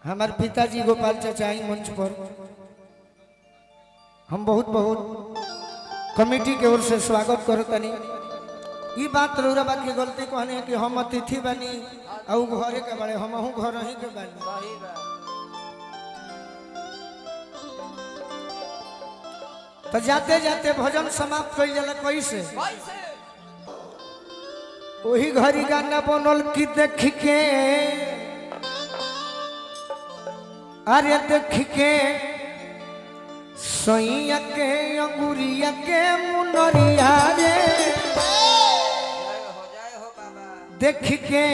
हमारे पिताजी गोपाल चाचा आई मंच पर। हम बहुत बहुत कमेटी के ओर से स्वागत करतनी। ई बात रौरा बात की गलती कहने कि हम अतिथि बनी और घरे के बड़े हम घर ही के बनी। तो जाते जाते भजन समाप्त कर जाला कैसे वही घड़ी गाना बनल की देख के अरे देख के सैया के अंगुरिया के मुनरिया रे देख के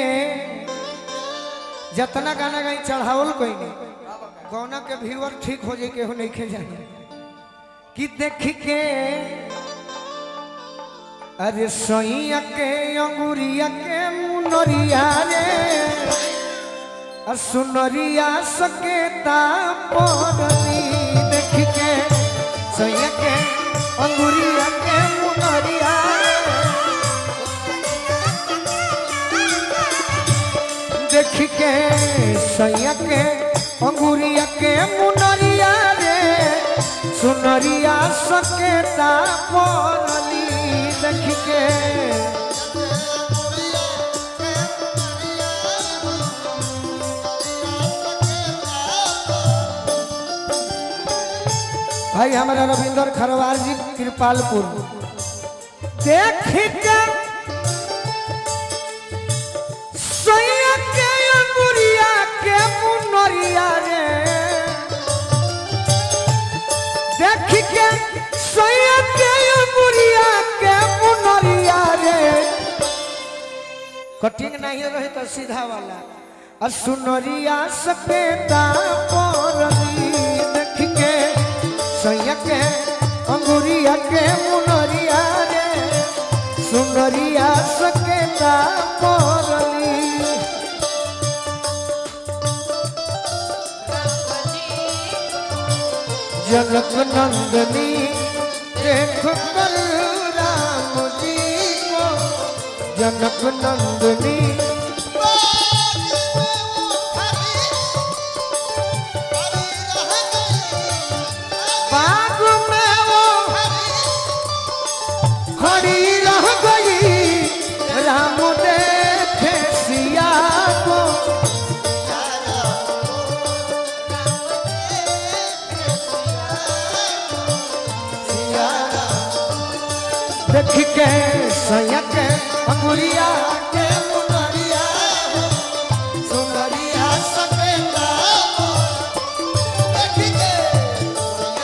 जितना गाना गाई चढ़ावल कोई नहीं गौना के व्यूअर ठीक हो जाए केहू नहीं खे जाने कि देख के अरे सैया के अंगुरिया के मुनरिया रे सुनरिया सकेता पौधनी देख के सैया के अंगुरिया के मुनरिया देख के सैया के अंगुरिया के मुनरिया रे सुनरिया सकेता पौधनी देख के भाई हमारा रविंदर खरवार जी कृपालपुर देख के सैया के अंगुरिया के मुनरिया रे देख के सैया के अंगुरिया के मुनरिया रे कटिंग नहीं रहे तो सीधा वाला और सुनरिया सकेता पौरनी देख के सैया के अंगुरिया के मुनरिया रे सुनरिया सकेता पौरनी जनक नंदनी देख कर राम जी को जनक नंदनी बाग में वो खड़ी रह गई राम देखे सिया को देख के सैया के अंगुरिया के मुनरिया सुनरिया सकेता देख के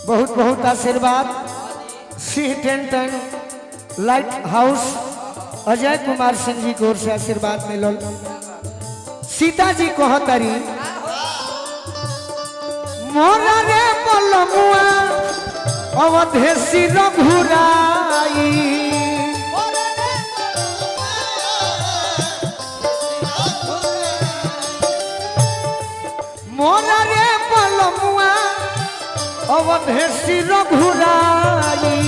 बहुत बहुत आशीर्वाद Singh tent and light house Ajay Kumar Singh ji की ओर से आशीर्वाद मिलल। सीता जी कहतरी मोरा रे बलमुआ अवधेशी रघुराई मोरा रे बलमुआ अवधेशी रघुराई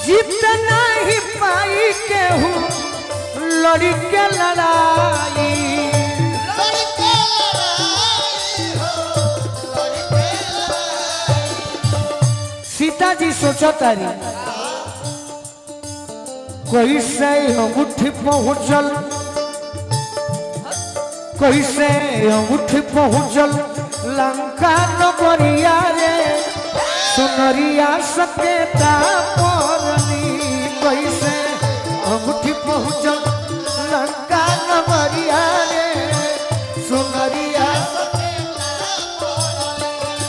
जितना ही पाई के हूँ लड़ी के लड़ाई सीता जी सोचा तारी कोई से अंगूठी पहुँचल कोई से अंगूठी पहुँचल लंका नगरिया रे सुनरिया सकेता पौरनी कोई से अंगूठी पहुँचल लंका नगरिया रे सुनरिया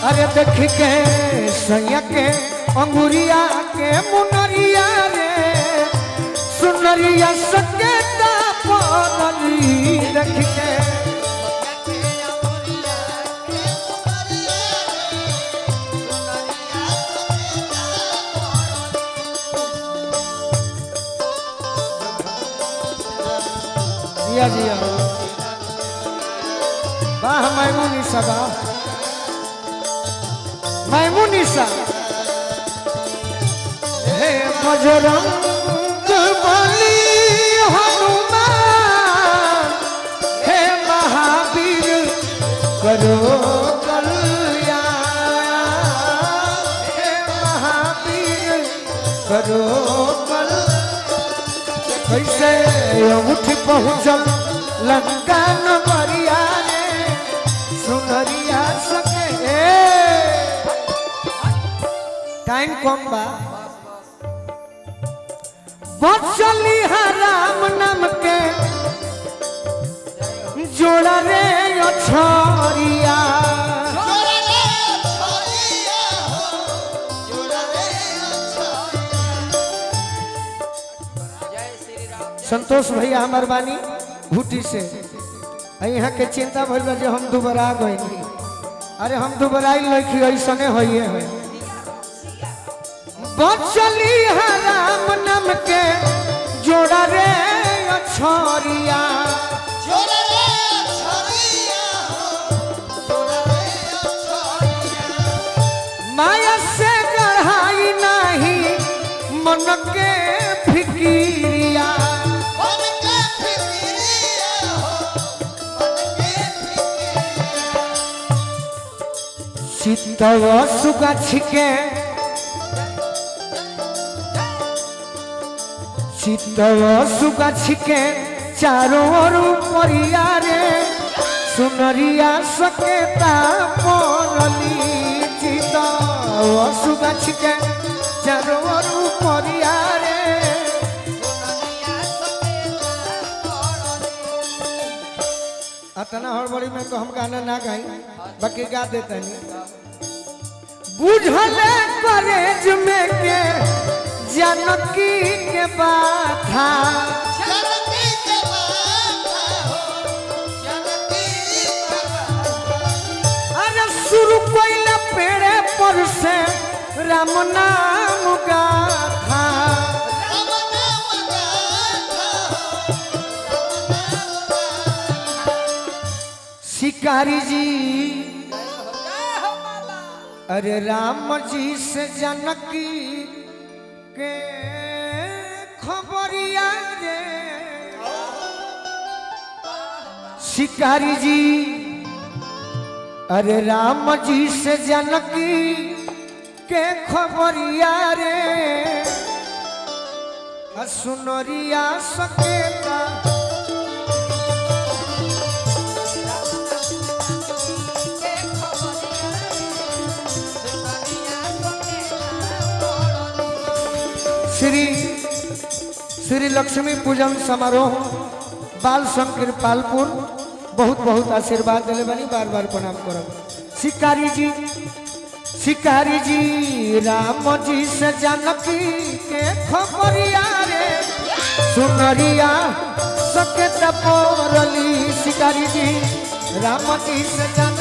अरे देख के सैया के अंगुरिया के मुनरिया रे सुनरिया सकेता पौरनी देख के जिया वाह मैमुनिसा वाह मैमुनिसा हे बजरंग बली हनुमान हे महावीर करो कल्याण हे महावीर करो कैसे उठ पहुँचल लंका नगरिया रे सुनरिया सके टाइम कम बा बचली राम नाम के जोड़ा रे अछरिया संतोष भैया हमार बानी भूटी से यहाँ के चिंता भइल बा जे हम दुबरा गए अरे हम दुबराई लखी ऐसने होइए है बचली राम नाम के जोड़ा रे अछरिया माया से गढ़ाई नहीं मन के फिकिरिया चित्तव सुगा छिके चित्तव सुगा छिके चारों ओर परिया रे सुनरिया सकेता परली चित्तव सुगा छिके चारों ओर परिया रे अतना हड़बड़ी में तो हम गाना ना गाई बाकी गा देते नहीं बुझले करेज में के जानकी के बाथा अरे शुरू कोइला पेड़े पर से राम नाम गाथा शिकारी जी अरे राम जी से जानकी के खबरिया रे शिकारी जी अरे राम जी से जानकी के खबरिया रे सुनरिया सकेता श्री लक्ष्मी पूजन समारोह बाल संकीर पालपुर बहुत बहुत आशीर्वाद दिले बनी बार बार प्रणाम करब शिकारी जी राम जी से जानकी के खबरिया रे सुनरिया सकेत पोरली शिकारी जी राम जी से जानकी